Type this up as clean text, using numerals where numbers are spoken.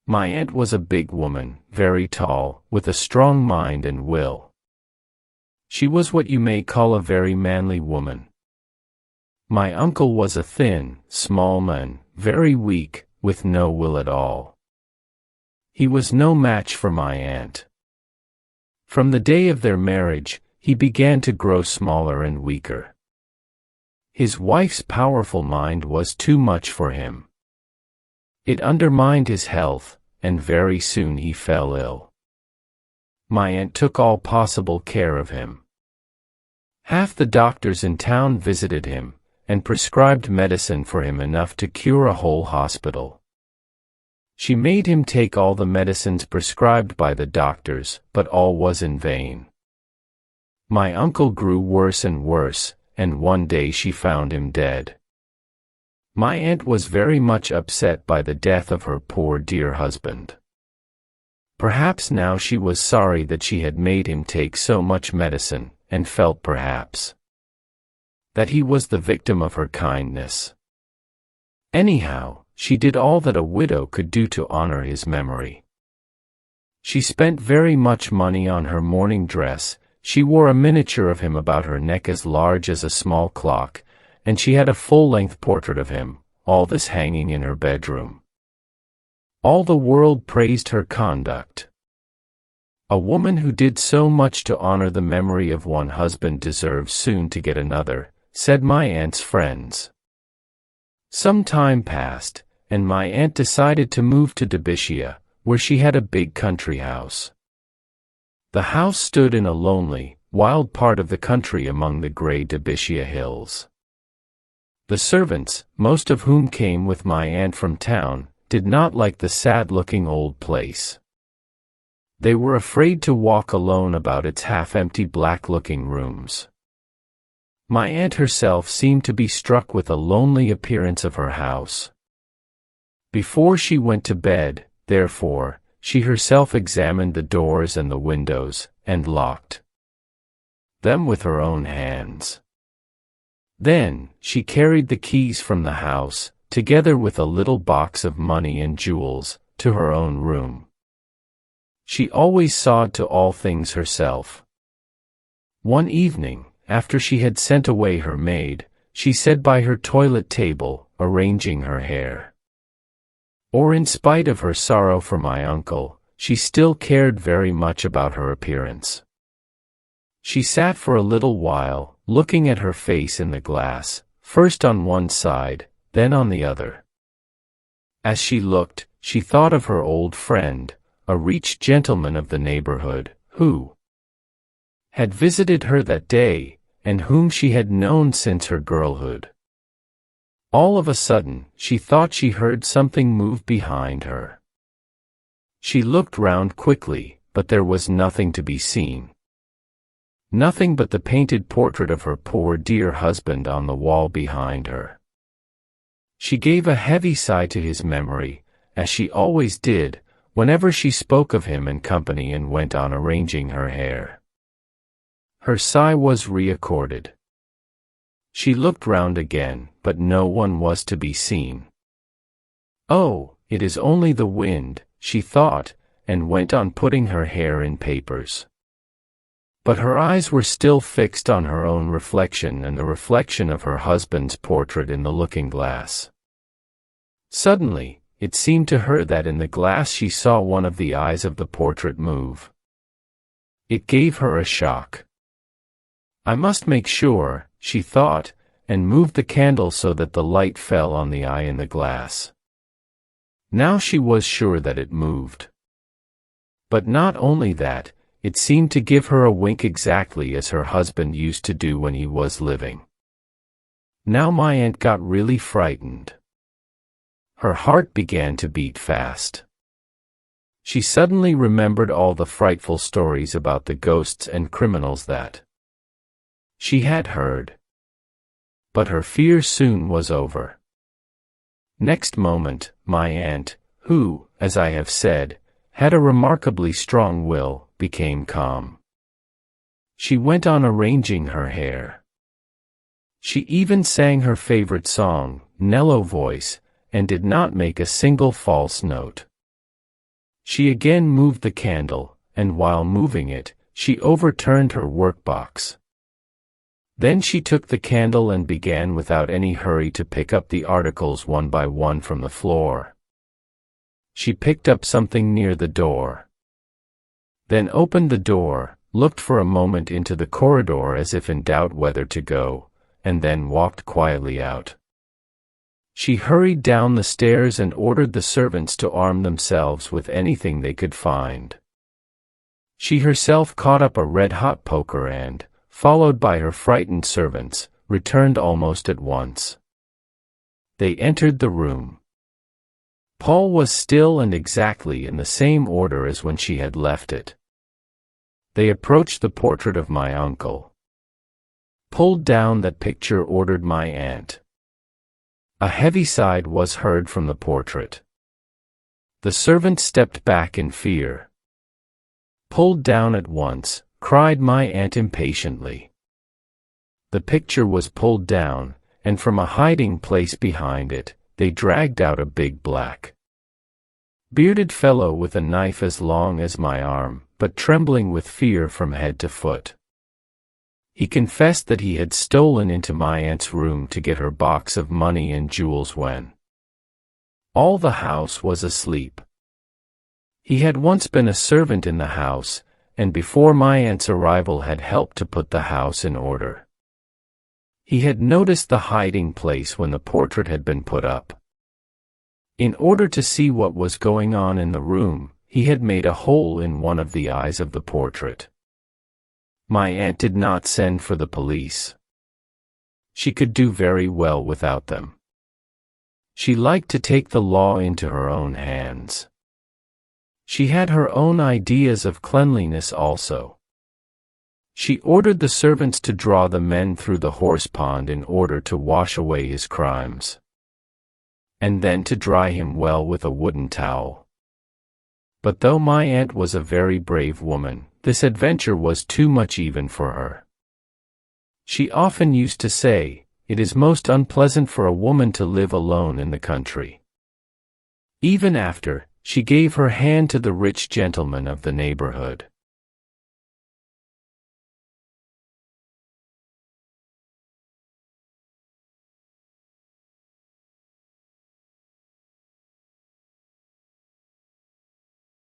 My aunt was a big woman, very tall, with a strong mind and will. She was what you may call a very manly woman. My uncle was a thin, small man, very weak, with no will at all. He was no match for my aunt. From the day of their marriage, he began to grow smaller and weaker. His wife's powerful mind was too much for him. It undermined his health, and very soon he fell ill. My aunt took all possible care of him. Half the doctors in town visited him, and prescribed medicine for him enough to cure a whole hospital. She made him take all the medicines prescribed by the doctors, but all was in vain. My uncle grew worse and worse, and one day she found him dead. My aunt was very much upset by the death of her poor dear husband. Perhaps now she was sorry that she had made him take so much medicine, and felt perhaps that he was the victim of her kindness. Anyhow, she did all that a widow could do to honor his memory. She spent very much money on her mourning dress. She wore a miniature of him about her neck as large as a small clock, and she had a full-length portrait of him, all this hanging in her bedroom. All the world praised her conduct. A woman who did so much to honor the memory of one husband deserves soon to get another, said my aunt's friends. Some time passed, and my aunt decided to move to Derbyshire, where she had a big country house. The house stood in a lonely, wild part of the country among the grey Derbyshire hills. The servants, most of whom came with my aunt from town, did not like the sad-looking old place. They were afraid to walk alone about its half-empty black-looking rooms. My aunt herself seemed to be struck with the lonely appearance of her house. Before she went to bed, therefore, she herself examined the doors and the windows, and locked them with her own hands. Then, she carried the keys from the house, together with a little box of money and jewels, to her own room. She always saw to all things herself. One evening, after she had sent away her maid, she sat by her toilet table, arranging her hair. Or in spite of her sorrow for my uncle, she still cared very much about her appearance. She sat for a little while, looking at her face in the glass, first on one side, then on the other. As she looked, she thought of her old friend, a rich gentleman of the neighborhood, who had visited her that day, and whom she had known since her girlhood. All of a sudden, she thought she heard something move behind her. She looked round quickly, but there was nothing to be seen. Nothing but the painted portrait of her poor dear husband on the wall behind her. She gave a heavy sigh to his memory, as she always did, whenever she spoke of him in company, and went on arranging her hair. Her sigh was re-accorded. She looked round again, but no one was to be seen. "Oh, it is only the wind," she thought, and went on putting her hair in papers. But her eyes were still fixed on her own reflection and the reflection of her husband's portrait in the looking-glass. Suddenly, it seemed to her that in the glass she saw one of the eyes of the portrait move. It gave her a shock. "I must make sure," she thought, and moved the candle so that the light fell on the eye in the glass. Now she was sure that it moved. But not only that, it seemed to give her a wink exactly as her husband used to do when he was living. Now my aunt got really frightened. Her heart began to beat fast. She suddenly remembered all the frightful stories about the ghosts and criminals that she had heard. But her fear soon was over. Next moment, my aunt, who, as I have said, had a remarkably strong will, became calm. She went on arranging her hair. She even sang her favorite song, Nello voice, and did not make a single false note. She again moved the candle, and while moving it, she overturned her workbox. Then she took the candle and began without any hurry to pick up the articles one by one from the floor. She picked up something near the door. Then opened the door, looked for a moment into the corridor as if in doubt whether to go, and then walked quietly out. She hurried down the stairs and ordered the servants to arm themselves with anything they could find. She herself caught up a red-hot poker and, followed by her frightened servants, returned almost at once. They entered the room. Paul was still and exactly in the same order as when she had left it. They approached the portrait of my uncle. "Pulled down that picture," ordered my aunt. A heavy sigh was heard from the portrait. The servant stepped back in fear. "Pulled down at once," cried my aunt impatiently. The picture was pulled down, and from a hiding place behind it, they dragged out a big black bearded fellow with a knife as long as my arm, but trembling with fear from head to foot. He confessed that he had stolen into my aunt's room to get her box of money and jewels when all the house was asleep. He had once been a servant in the house, and before my aunt's arrival had helped to put the house in order. He had noticed the hiding place when the portrait had been put up. In order to see what was going on in the room, he had made a hole in one of the eyes of the portrait. My aunt did not send for the police. She could do very well without them. She liked to take the law into her own hands. She had her own ideas of cleanliness also. She ordered the servants to draw the men through the horse pond in order to wash away his crimes, and then to dry him well with a wooden towel. But though my aunt was a very brave woman, this adventure was too much even for her. She often used to say, "It is most unpleasant for a woman to live alone in the country." Even after, she gave her hand to the rich gentleman of the neighborhood.